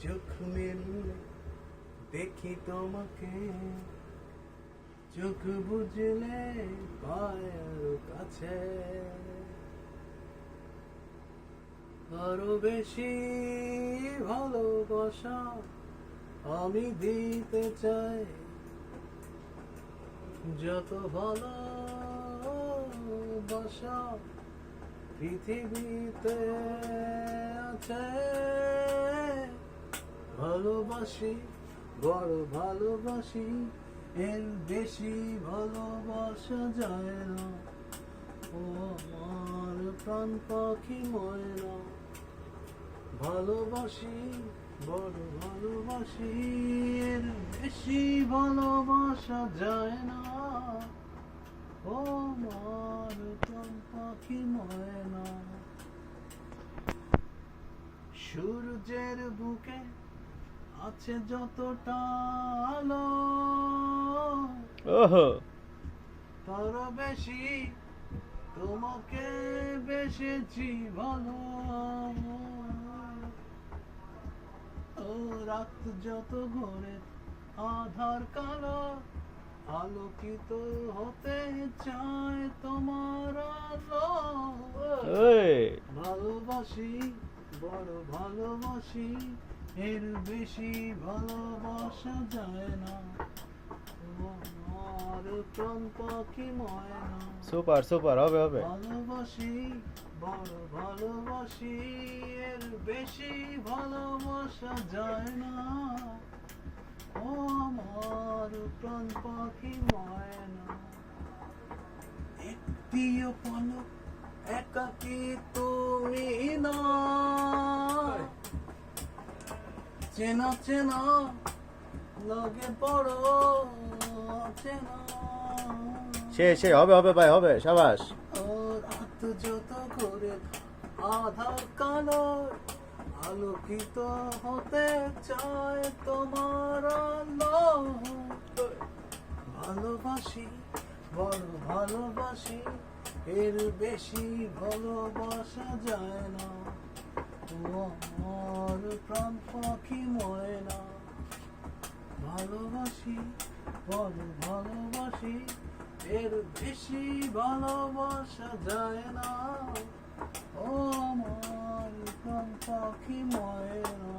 চোখ মেললে দেখি তোমাকে, চোখ বুঝলে পায় আরো কাছে, আরো বেশি ভালোবাসা আমি দিতে চাই। যত ভালোবাসা পৃথিবীতে আছে, ভালোবাসি বড় ভালোবাসি, এর বেশি ভালোবাসা যায় না। ও আমার প্রাণ পাখি ময়না, ভালোবাসি বড় ভালোবাসি, এর বেশি ভালোবাসা যায় না। ও আমার প্রাণ পাখি ময়না। সূর্যের বুকে আছে যতটা আলো, ওহো তার বেশি তোমাকে বেসেছি ভালো। ও রাত যত ঘরে আধার কালো, আলোকিত হতে চায় তোমার আলো। এই ভালোবাসি বড় ভালোবাসি, এর বেশি ভালোবাসা যায় না। আমার প্রাণ পাখি ময়না, সুপার সুপার, হবে হবে। ভালোবাসি বড় ভালোবাসি, এর বেশি ভালোবাসা যায় না। ও আমার প্রাণ পাখি ময়না। একটিও পলক একাকী তুমি না, চেনা চেনা লাগে বড় চেনা। সে হবে হবে ভাই, হবে, সাবাস। ও রাত যত করে আধার কালো, আলোকিত হতে চায় তোমার আলো। ভালোবাসি বড় ভালোবাসি, এর বেশি ভালোবাসা যায় না। ও আমার প্রাণ পাখি ময়না, ভালোবাসি বড় ভালোবাসি, এর বেশি ভালোবাসা যায় না। ও আমার প্রাণ পাখি ময়না।